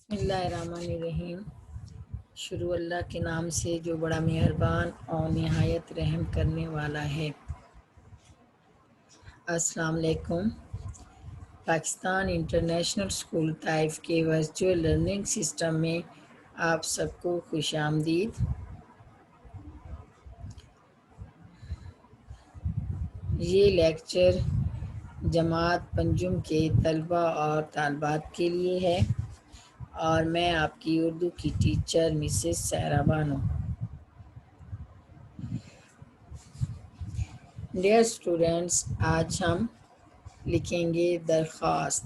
بسم اللہ الرحمن الرحیم۔ شروع اللہ کے نام سے جو بڑا مہربان اور نہایت رحم کرنے والا ہے۔ السلام علیکم۔ پاکستان انٹرنیشنل اسکول طائف کے ورچوئل لرننگ سسٹم میں آپ سب کو خوش آمدید۔ یہ لیکچر جماعت پنجم کے طلباء اور طالبات کے لیے ہے اور میں آپ کی اردو کی teacher Mrs Sehra Bano. Dear students, آج ہم لکھیں گے درخواست۔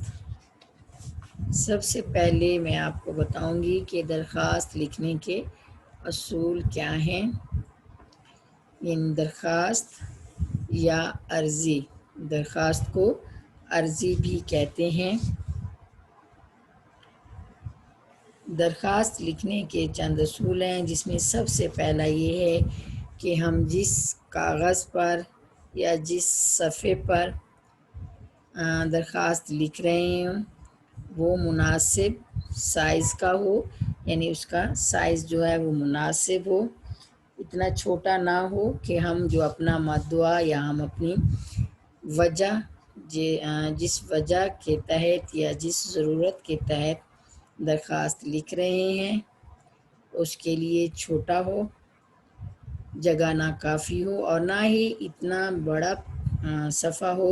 سب سے پہلے میں آپ کو بتاؤں گی کہ درخواست لکھنے کے اصول کیا ہیں۔ یعنی درخواست یا عرضی، درخواست کو عرضی بھی کہتے ہیں۔ درخواست لکھنے کے چند اصول ہیں، جس میں سب سے پہلا یہ ہے کہ ہم جس کاغذ پر یا جس صفحے پر درخواست لکھ رہے ہیں وہ مناسب سائز کا ہو، یعنی اس کا سائز جو ہے وہ مناسب ہو، اتنا چھوٹا نہ ہو کہ ہم جو اپنا مدعا یا ہم اپنی وجہ جس وجہ کے تحت یا جس ضرورت کے تحت درخواست لکھ رہے ہیں اس کے لیے چھوٹا ہو، جگہ نہ کافی ہو، اور نہ ہی اتنا بڑا صفحہ ہو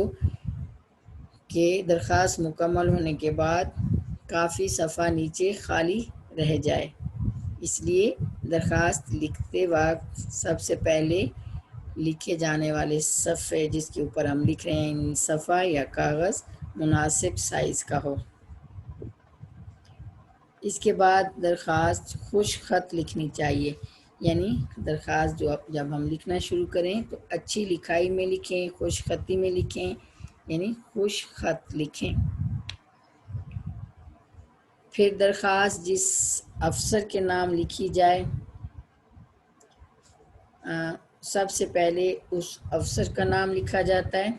کہ درخواست مکمل ہونے کے بعد کافی صفحہ نیچے خالی رہ جائے۔ اس لیے درخواست لکھتے وقت سب سے پہلے لکھے جانے والے صفحے جس کے اوپر ہم لکھ رہے ہیں، صفحہ یا کاغذ مناسب سائز کا ہو۔ اس کے بعد درخواست خوش خط لکھنی چاہیے، یعنی درخواست جب ہم لکھنا شروع کریں تو اچھی لکھائی میں لکھیں، خوش خطی میں لکھیں، یعنی خوش خط لکھیں۔ پھر درخواست جس افسر کے نام لکھی جائے، سب سے پہلے اس افسر کا نام لکھا جاتا ہے۔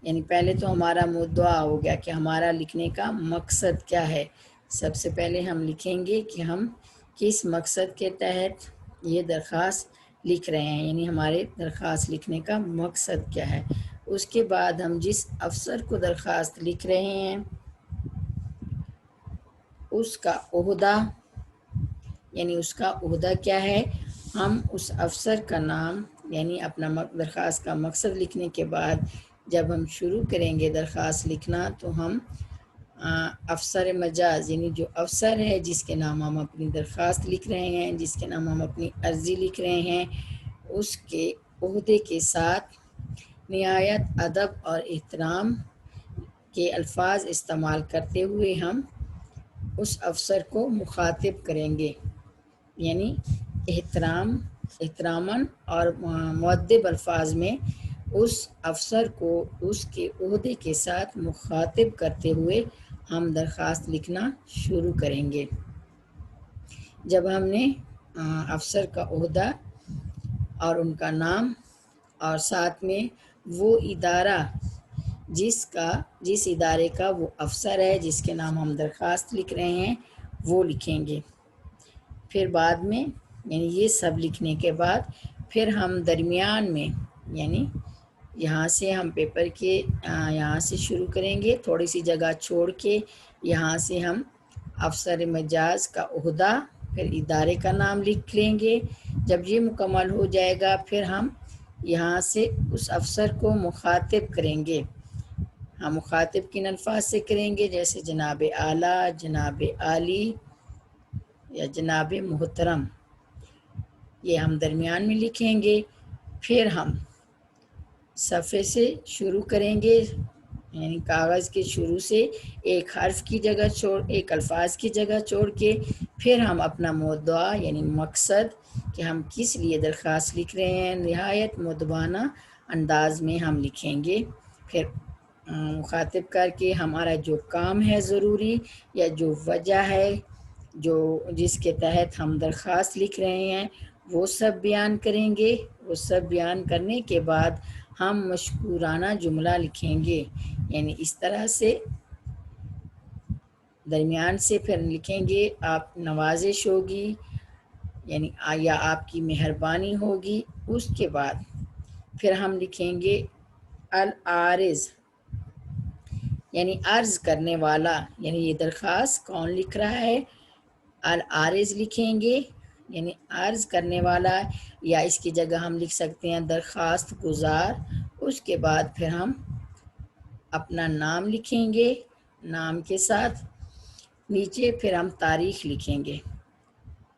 یعنی پہلے تو ہمارا مدعا ہو گیا کہ ہمارا لکھنے کا مقصد کیا ہے۔ سب سے پہلے ہم لکھیں گے کہ ہم کس مقصد کے تحت یہ درخواست لکھ رہے ہیں، یعنی ہمارے درخواست لکھنے کا مقصد کیا ہے۔ اس کے بعد ہم جس افسر کو درخواست لکھ رہے ہیں اس کا عہدہ، یعنی اس کا عہدہ کیا ہے، ہم اس افسر کا نام، یعنی اپنا درخواست کا مقصد لکھنے کے بعد جب ہم شروع کریں گے درخواست لکھنا تو ہم افسر مجاز، یعنی جو افسر ہے جس کے نام ہم اپنی درخواست لکھ رہے ہیں، جس کے نام ہم اپنی عرضی لکھ رہے ہیں، اس کے عہدے کے ساتھ نہایت ادب اور احترام کے الفاظ استعمال کرتے ہوئے ہم اس افسر کو مخاطب کریں گے، یعنی احتراماً اور مؤدب الفاظ میں اس افسر کو اس کے عہدے کے ساتھ مخاطب کرتے ہوئے ہم درخواست لکھنا شروع کریں گے۔ جب ہم نے افسر کا عہدہ اور ان کا نام اور ساتھ میں وہ ادارہ جس ادارے کا وہ افسر ہے جس کے نام ہم درخواست لکھ رہے ہیں وہ لکھیں گے، پھر بعد میں یعنی یہ سب لکھنے کے بعد پھر ہم درمیان میں، یعنی یہاں سے ہم پیپر کے یہاں سے شروع کریں گے، تھوڑی سی جگہ چھوڑ کے یہاں سے ہم افسر مجاز کا عہدہ پھر ادارے کا نام لکھ لیں گے۔ جب یہ مکمل ہو جائے گا پھر ہم یہاں سے اس افسر کو مخاطب کریں گے۔ ہم مخاطب کن الفاظ سے کریں گے، جیسے جناب اعلیٰ، جناب عالی یا جناب محترم، یہ ہم درمیان میں لکھیں گے۔ پھر ہم صفحے سے شروع کریں گے، یعنی کاغذ کے شروع سے ایک حرف کی جگہ ایک الفاظ کی جگہ چھوڑ کے پھر ہم اپنا مدعا یعنی مقصد کہ ہم کس لیے درخواست لکھ رہے ہیں نہایت مؤدبانہ انداز میں ہم لکھیں گے۔ پھر مخاطب کر کے ہمارا جو کام ہے ضروری یا جو وجہ ہے جس کے تحت ہم درخواست لکھ رہے ہیں وہ سب بیان کریں گے۔ وہ سب بیان کرنے کے بعد ہم مشکورانہ جملہ لکھیں گے، یعنی اس طرح سے درمیان سے پھر لکھیں گے آپ نوازش ہوگی یعنی یا آپ کی مہربانی ہوگی. اس کے بعد پھر ہم لکھیں گے العارض یعنی عرض کرنے والا، یعنی یہ درخواست کون لکھ رہا ہے، العارض لکھیں گے یعنی عرض کرنے والا، یا اس کی جگہ ہم لکھ سکتے ہیں درخواست گزار. اس کے بعد پھر ہم اپنا نام لکھیں گے، نام کے ساتھ نیچے پھر ہم تاریخ لکھیں گے.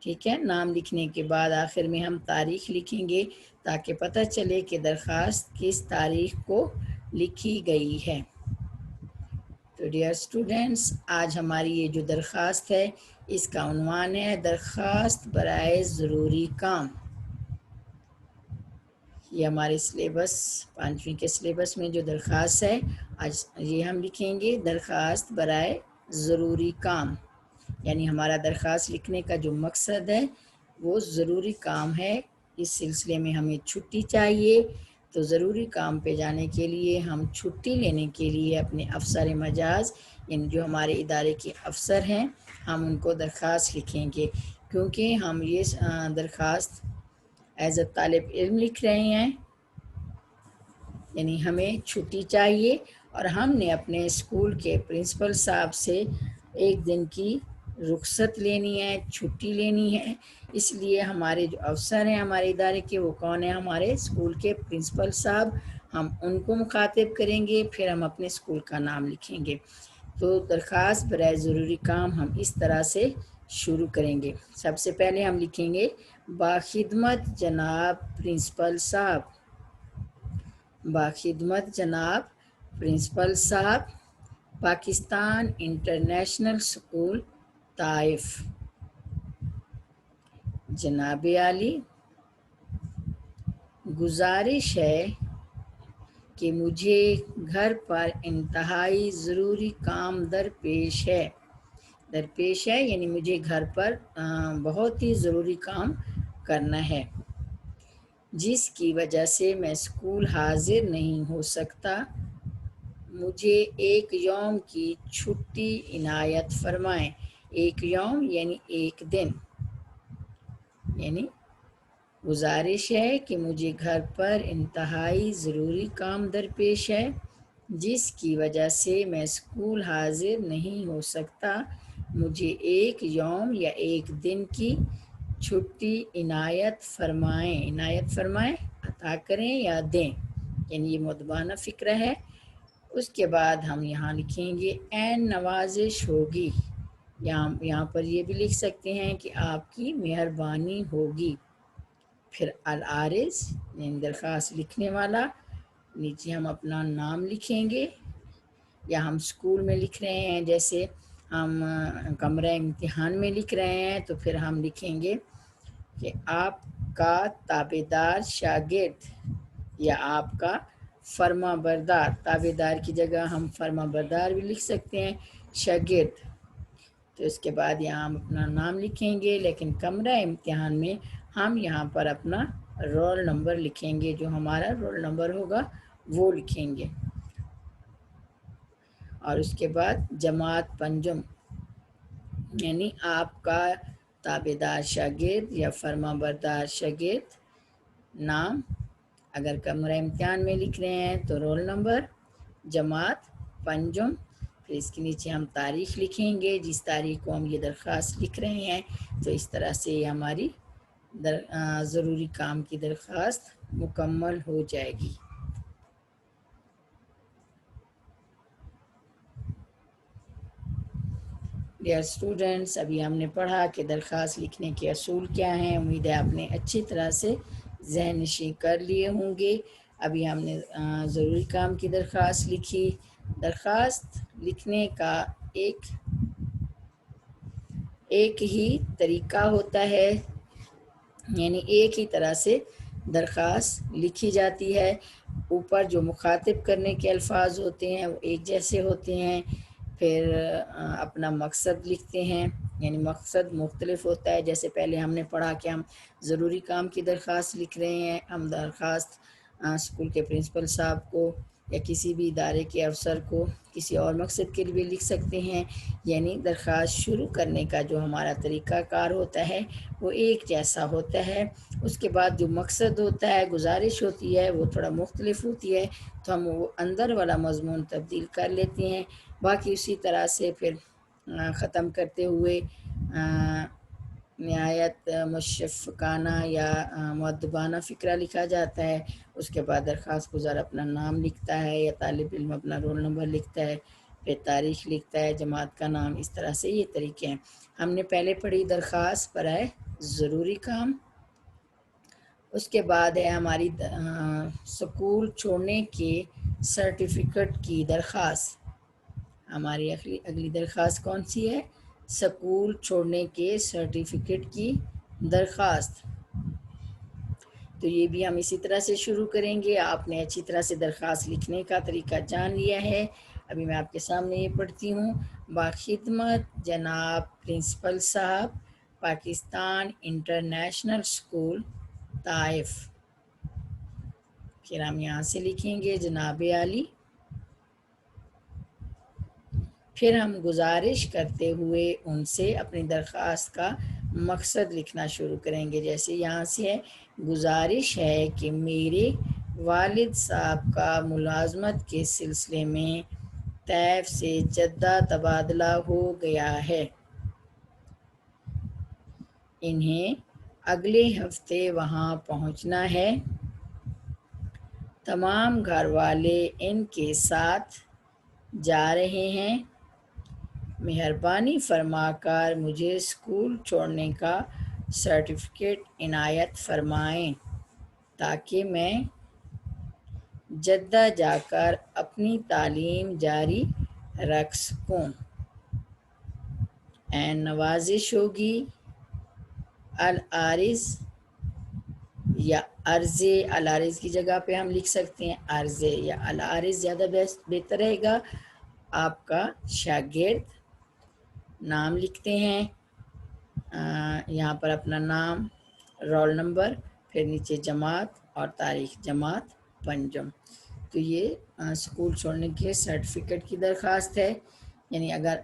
ٹھیک ہے، نام لکھنے کے بعد آخر میں ہم تاریخ لکھیں گے تاکہ پتہ چلے کہ درخواست کس تاریخ کو لکھی گئی ہے. تو ڈیئر اسٹوڈینٹس، آج ہماری یہ جو درخواست ہے اس کا عنوان ہے درخواست برائے ضروری کام. یہ ہمارے سلیبس 5ویں کے سلیبس میں جو درخواست ہے آج یہ ہم لکھیں گے درخواست برائے ضروری کام. یعنی ہمارا درخواست لکھنے کا جو مقصد ہے وہ ضروری کام ہے. اس سلسلے میں ہمیں چھٹی چاہیے، تو ضروری کام پہ جانے کے لیے ہم چھٹی لینے کے لیے اپنے افسر مجاز یعنی جو ہمارے ادارے کے افسر ہیں ہم ان کو درخواست لکھیں گے، کیونکہ ہم یہ درخواست ایز اے طالب علم لکھ رہے ہیں. یعنی ہمیں چھٹی چاہیے اور ہم نے اپنے اسکول کے پرنسپل صاحب سے 1 دن کی رخصت لینی ہے، چھٹی لینی ہے. اس لیے ہمارے جو افسر ہیں ہمارے ادارے کے وہ کون ہیں، ہمارے اسکول کے پرنسپل صاحب. ہم ان کو مخاطب کریں گے، پھر ہم اپنے اسکول کا نام لکھیں گے. تو درخواست برائے ضروری کام ہم اس طرح سے شروع کریں گے. سب سے پہلے ہم لکھیں گے باخدمت جناب پرنسپل صاحب، باخدمت جناب پرنسپل صاحب، پاکستان انٹرنیشنل اسکول طائف. جناب عالی، گزارش ہے کہ مجھے گھر پر انتہائی ضروری کام درپیش ہے. درپیش ہے یعنی مجھے گھر پر بہت ہی ضروری کام کرنا ہے، جس کی وجہ سے میں اسکول حاضر نہیں ہو سکتا. مجھے 1 یوم کی چھٹی عنایت فرمائیں. 1 یوم یعنی 1 دن. یعنی گزارش ہے کہ مجھے گھر پر انتہائی ضروری کام درپیش ہے، جس کی وجہ سے میں اسکول حاضر نہیں ہو سکتا. مجھے 1 یوم یا 1 دن کی چھٹی عنایت فرمائیں. عنایت فرمائیں عطا کریں یا دیں، یعنی یہ مؤدبانہ فکرہ ہے. اس کے بعد ہم یہاں لکھیں گے عین نوازش ہوگی. یہاں پر یہ بھی لکھ سکتے ہیں کہ آپ کی مہربانی ہوگی. پھر العارض یعنی درخواست لکھنے والا، نیچے ہم اپنا نام لکھیں گے، یا ہم اسکول میں لکھ رہے ہیں جیسے ہم کمرہ امتحان میں لکھ رہے ہیں تو پھر ہم لکھیں گے کہ آپ کا تابعدار شاگرد یا آپ کا فرما بردار. تابعدار کی جگہ ہم فرما بردار بھی لکھ سکتے ہیں، شاگرد. تو اس کے بعد یہاں ہم اپنا نام لکھیں گے، لیکن کمرہ امتحان میں ہم یہاں پر اپنا رول نمبر لکھیں گے. جو ہمارا رول نمبر ہوگا وہ لکھیں گے. اور اس کے بعد جماعت پنجم یعنی آپ کا تابعدار شاگرد یا فرما بردار شاگرد. نام اگر کمرہ امتحان میں لکھ رہے ہیں تو رول نمبر، جماعت پنجم. پھر اس کے نیچے ہم تاریخ لکھیں گے جس تاریخ کو ہم یہ درخواست لکھ رہے ہیں. تو اس طرح سے یہ ہماری ضروری کام کی درخواست مکمل ہو جائے گی. ڈیئر اسٹوڈنٹس، ابھی ہم نے پڑھا کہ درخواست لکھنے کے اصول کیا ہیں. امید ہے آپ نے اچھی طرح سے ذہن نشین کر لیے ہوں گے. ابھی ہم نے ضروری کام کی درخواست لکھی. درخواست لکھنے کا ایک ہی طریقہ ہوتا ہے، یعنی ایک ہی طرح سے درخواست لکھی جاتی ہے. اوپر جو مخاطب کرنے کے الفاظ ہوتے ہیں وہ ایک جیسے ہوتے ہیں. پھر اپنا مقصد لکھتے ہیں، یعنی مقصد مختلف ہوتا ہے. جیسے پہلے ہم نے پڑھا کہ ہم ضروری کام کی درخواست لکھ رہے ہیں، ہم درخواست اسکول کے پرنسپل صاحب کو یا کسی بھی ادارے کے افسر کو کسی اور مقصد کے لیے لکھ سکتے ہیں. یعنی درخواست شروع کرنے کا جو ہمارا طریقہ کار ہوتا ہے وہ ایک جیسا ہوتا ہے. اس کے بعد جو مقصد ہوتا ہے، گزارش ہوتی ہے، وہ تھوڑا مختلف ہوتی ہے، تو ہم وہ اندر والا مضمون تبدیل کر لیتے ہیں. باقی اسی طرح سے پھر ختم کرتے ہوئے نہایت مشفقانہ یا مؤدبانہ فقرہ لکھا جاتا ہے. اس کے بعد درخواست گزار اپنا نام لکھتا ہے یا طالب علم اپنا رول نمبر لکھتا ہے، پھر تاریخ لکھتا ہے، جماعت کا نام. اس طرح سے یہ طریقے ہیں. ہم نے پہلے پڑھی درخواست برائے ضروری کام. اس کے بعد ہے ہماری سکول چھوڑنے کے سرٹیفکیٹ کی درخواست. ہماری اگلی درخواست کون سی ہے؟ سکول چھوڑنے کے سرٹیفکیٹ کی درخواست. تو یہ بھی ہم اسی طرح سے شروع کریں گے. آپ نے اچھی طرح سے درخواست لکھنے کا طریقہ جان لیا ہے. ابھی میں آپ کے سامنے یہ پڑھتی ہوں. باخدمت جناب پرنسپل صاحب، پاکستان انٹرنیشنل اسکول طائف. پھر ہم یہاں سے لکھیں گے جناب عالی. پھر ہم گزارش کرتے ہوئے ان سے اپنی درخواست کا مقصد لکھنا شروع کریں گے. جیسے یہاں سے ہے، گزارش ہے کہ میرے والد صاحب کا ملازمت کے سلسلے میں طیف سے جدہ تبادلہ ہو گیا ہے. انہیں اگلے ہفتے وہاں پہنچنا ہے. تمام گھر والے ان کے ساتھ جا رہے ہیں. مہربانی فرما کر مجھے اسکول چھوڑنے کا سرٹیفکیٹ عنایت فرمائیں تاکہ میں جدہ جا کر اپنی تعلیم جاری رکھ سکوں. این نوازش ہوگی العارض یا عرضے. العارض کی جگہ پہ ہم لکھ سکتے ہیں عرضے یا العارض، زیادہ بہتر رہے گا. آپ کا شاگرد نام لکھتے ہیں، یہاں پر اپنا نام، رول نمبر، پھر نیچے جماعت اور تاریخ جماعت پنجم. تو یہ اسکول چھوڑنے کے سرٹیفکیٹ کی درخواست ہے. یعنی اگر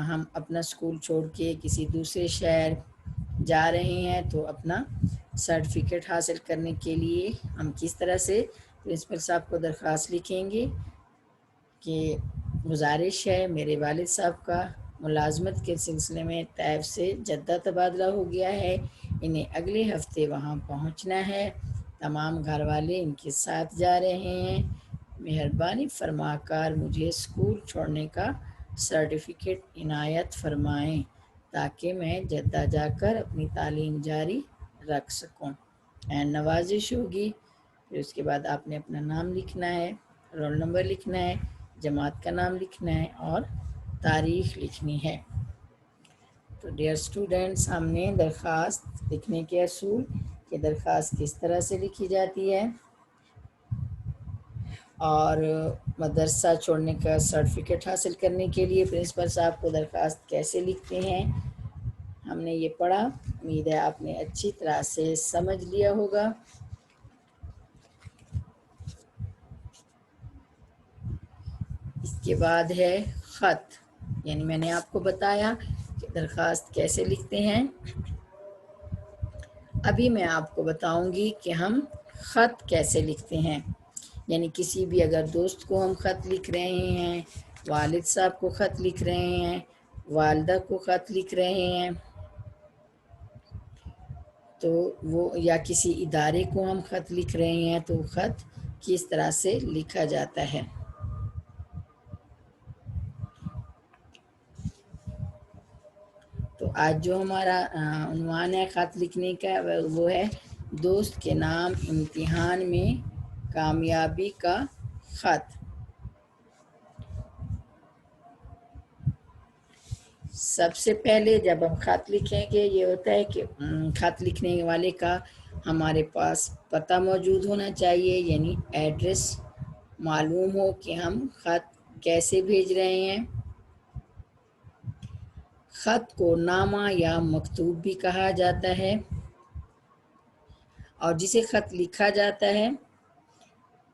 ہم اپنا اسکول چھوڑ کے کسی دوسرے شہر جا رہے ہیں تو اپنا سرٹیفکیٹ حاصل کرنے کے لیے ہم کس طرح سے پرنسپل صاحب کو درخواست لکھیں گے کہ گزارش ہے میرے والد صاحب کا ملازمت کے سلسلے میں طیف سے جدہ تبادلہ ہو گیا ہے. انہیں اگلے ہفتے وہاں پہنچنا ہے. تمام گھر والے ان کے ساتھ جا رہے ہیں. مہربانی فرما کر مجھے اسکول چھوڑنے کا سرٹیفکیٹ عنایت فرمائیں تاکہ میں جدہ جا کر اپنی تعلیم جاری رکھ سکوں. این نوازش ہوگی. پھر اس کے بعد آپ نے اپنا نام لکھنا ہے، رول نمبر لکھنا ہے، جماعت کا نام لکھنا ہے اور تاریخ لکھنی ہے. تو ڈیئر اسٹوڈنٹس، ہم نے درخواست لکھنے کے اصول کہ درخواست کس طرح سے لکھی جاتی ہے اور مدرسہ چھوڑنے کا سرٹیفکیٹ حاصل کرنے کے لیے پرنسپل صاحب کو درخواست کیسے لکھتے ہیں، ہم نے یہ پڑھا. امید ہے آپ نے اچھی طرح سے سمجھ لیا ہوگا. اس کے بعد ہے خط. یعنی میں نے آپ کو بتایا کہ درخواست کیسے لکھتے ہیں. ابھی میں آپ کو بتاؤں گی کہ ہم خط کیسے لکھتے ہیں. یعنی کسی بھی اگر دوست کو ہم خط لکھ رہے ہیں، والد صاحب کو خط لکھ رہے ہیں، والدہ کو خط لکھ رہے ہیں، تو وہ یا کسی ادارے کو ہم خط لکھ رہے ہیں تو خط کس طرح سے لکھا جاتا ہے. تو آج جو ہمارا عنوان ہے خط لکھنے کا وہ ہے دوست کے نام امتحان میں کامیابی کا خط. سب سے پہلے جب ہم خط لکھیں گے یہ ہوتا ہے کہ خط لکھنے والے کا ہمارے پاس پتہ موجود ہونا چاہیے. یعنی ایڈریس معلوم ہو کہ ہم خط کیسے بھیج رہے ہیں. خط کو نامہ یا مکتوب بھی کہا جاتا ہے، اور جسے خط لکھا جاتا ہے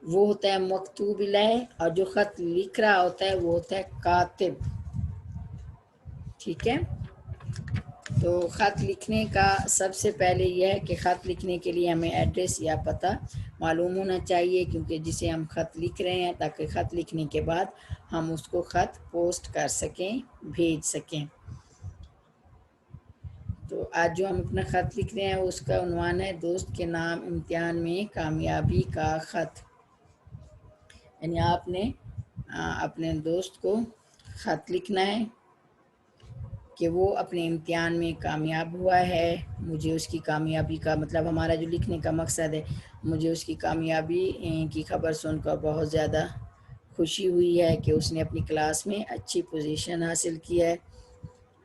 وہ ہوتا ہے مکتوب الیہ، اور جو خط لکھ رہا ہوتا ہے وہ ہوتا ہے کاتب. ٹھیک ہے، تو خط لکھنے کا سب سے پہلے یہ ہے کہ خط لکھنے کے لیے ہمیں ایڈریس یا پتہ معلوم ہونا چاہیے، کیونکہ جسے ہم خط لکھ رہے ہیں، تاکہ خط لکھنے کے بعد ہم اس کو خط پوسٹ کر سکیں، بھیج سکیں. تو آج جو ہم اپنا خط لکھ رہے ہیں اس کا عنوان ہے دوست کے نام امتحان میں کامیابی کا خط. یعنی آپ نے اپنے دوست کو خط لکھنا ہے کہ وہ اپنے امتحان میں کامیاب ہوا ہے. مجھے اس کی کامیابی کا مطلب، ہمارا جو لکھنے کا مقصد ہے، مجھے اس کی کامیابی کی خبر سن کر بہت زیادہ خوشی ہوئی ہے کہ اس نے اپنی کلاس میں اچھی پوزیشن حاصل کی ہے.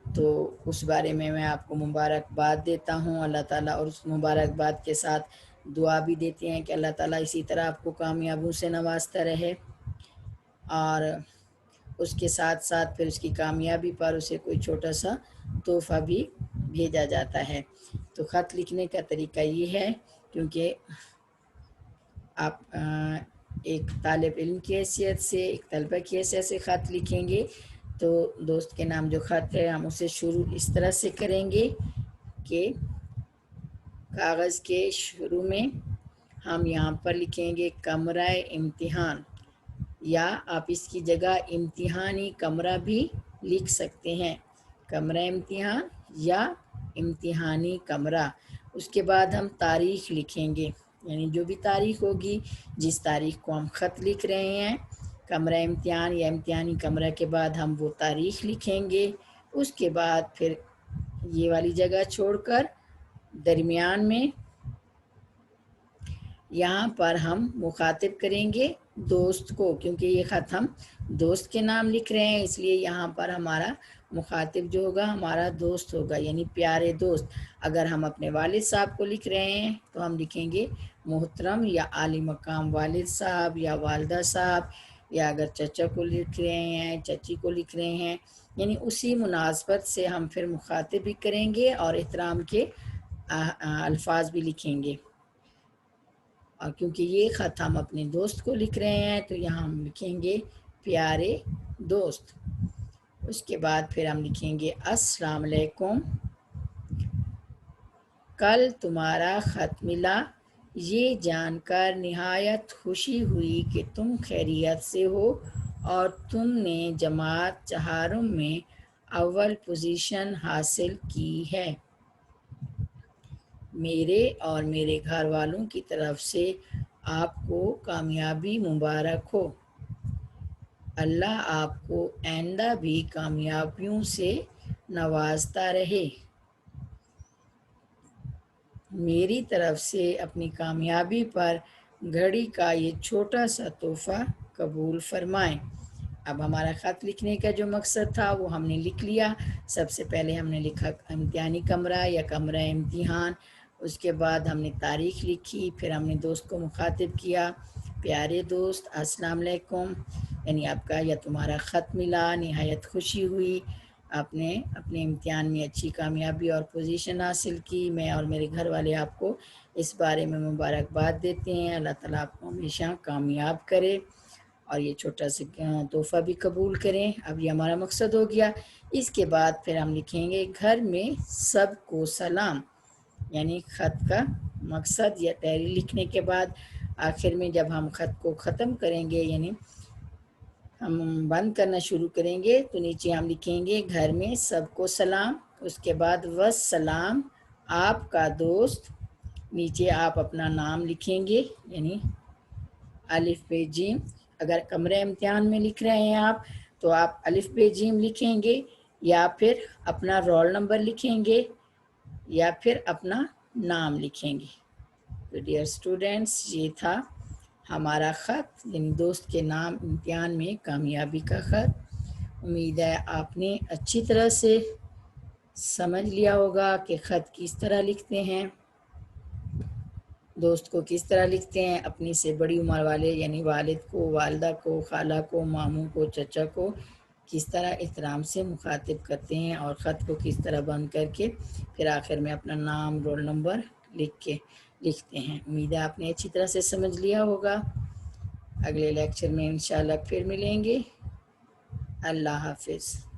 تو اس بارے میں آپ کو مبارکباد دیتا ہوں اللہ تعالیٰ، اور اس مبارکباد کے ساتھ دعا بھی دیتے ہیں کہ اللہ تعالیٰ اسی طرح آپ کو کامیابیوں سے نوازتا رہے. اور اس کے ساتھ ساتھ پھر اس کی کامیابی پر اسے کوئی چھوٹا سا تحفہ بھی بھیجا جاتا ہے. تو خط لکھنے کا طریقہ یہ ہے، کیونکہ آپ ایک طالب علم کی حیثیت سے، ایک طلبہ کی حیثیت سے خط لکھیں گے، تو دوست کے نام جو خط ہے ہم اسے شروع اس طرح سے کریں گے کہ کاغذ کے شروع میں ہم یہاں پر لکھیں گے کمرہ امتحان، یا آپ اس کی جگہ امتحانی کمرہ بھی لکھ سکتے ہیں، کمرہ امتحان یا امتحانی کمرہ. اس کے بعد ہم تاریخ لکھیں گے، یعنی جو بھی تاریخ ہوگی، جس تاریخ کو ہم خط لکھ رہے ہیں، کمرہ امتحان یا امتحانی کمرہ کے بعد ہم وہ تاریخ لکھیں گے. اس کے بعد پھر یہ والی جگہ چھوڑ کر درمیان میں یہاں پر ہم مخاطب کریں گے دوست کو، کیونکہ یہ خط ہم دوست کے نام لکھ رہے ہیں، اس لیے یہاں پر ہمارا مخاطب جو ہوگا ہمارا دوست ہوگا، یعنی پیارے دوست. اگر ہم اپنے والد صاحب کو لکھ رہے ہیں تو ہم لکھیں گے محترم یا عالی مقام والد صاحب یا والدہ صاحب، یا اگر چچا کو لکھ رہے ہیں، چچی کو لکھ رہے ہیں، یعنی اسی مناسبت سے ہم پھر مخاطب بھی کریں گے اور احترام کے الفاظ بھی لکھیں گے. اور کیونکہ یہ خط ہم اپنے دوست کو لکھ رہے ہیں تو یہاں ہم لکھیں گے پیارے دوست. اس کے بعد پھر ہم لکھیں گے السلام علیکم، کل تمہارا خط ملا، یہ جان کر نہایت خوشی ہوئی کہ تم خیریت سے ہو اور تم نے جماعت چہارم میں اول پوزیشن حاصل کی ہے. میرے اور میرے گھر والوں کی طرف سے آپ کو کامیابی مبارک ہو. اللہ آپ کو آئندہ بھی کامیابیوں سے نوازتا رہے. میری طرف سے اپنی کامیابی پر گھڑی کا یہ چھوٹا سا تحفہ قبول فرمائیں. اب ہمارا خط لکھنے کا جو مقصد تھا وہ ہم نے لکھ لیا. سب سے پہلے ہم نے لکھا امتحانی کمرہ یا کمرہ امتحان، اس کے بعد ہم نے تاریخ لکھی، پھر ہم نے دوست کو مخاطب کیا پیارے دوست السلام علیکم، یعنی آپ کا یا تمہارا خط ملا، نہایت خوشی ہوئی، آپ نے اپنے امتحان میں اچھی کامیابی اور پوزیشن حاصل کی. میں اور میرے گھر والے آپ کو اس بارے میں مبارکباد دیتے ہیں. اللہ تعالیٰ آپ کو ہمیشہ کامیاب کرے اور یہ چھوٹا سا تحفہ بھی قبول کریں. اب یہ ہمارا مقصد ہو گیا. اس کے بعد پھر ہم لکھیں گے گھر میں سب کو سلام، یعنی خط کا مقصد یا تحریر لکھنے کے بعد آخر میں جب ہم خط کو ختم کریں گے، یعنی ہم بند کرنا شروع کریں گے، تو نیچے ہم لکھیں گے گھر میں سب کو سلام. اس کے بعد والسلام آپ کا دوست، نیچے آپ اپنا نام لکھیں گے، یعنی الف بے جیم. اگر کمرہ امتحان میں لکھ رہے ہیں آپ تو آپ الف بے جیم لکھیں گے، یا پھر اپنا رول نمبر لکھیں گے، یا پھر اپنا نام لکھیں گے. تو ڈیئر اسٹوڈینٹس، یہ تھا ہمارا خط، یعنی دوست کے نام امتحان میں کامیابی کا خط. امید ہے آپ نے اچھی طرح سے سمجھ لیا ہوگا کہ خط کس طرح لکھتے ہیں، دوست کو کس طرح لکھتے ہیں، اپنی سے بڑی عمر والے یعنی والد کو، والدہ کو، خالہ کو، ماموں کو، چچا کو کس طرح احترام سے مخاطب کرتے ہیں، اور خط کو کس طرح بند کر کے پھر آخر میں اپنا نام، رول نمبر لکھتے ہیں. امید ہے آپ نے اچھی طرح سے سمجھ لیا ہوگا. اگلے لیکچر میں انشاءاللہ پھر ملیں گے۔ اللہ حافظ۔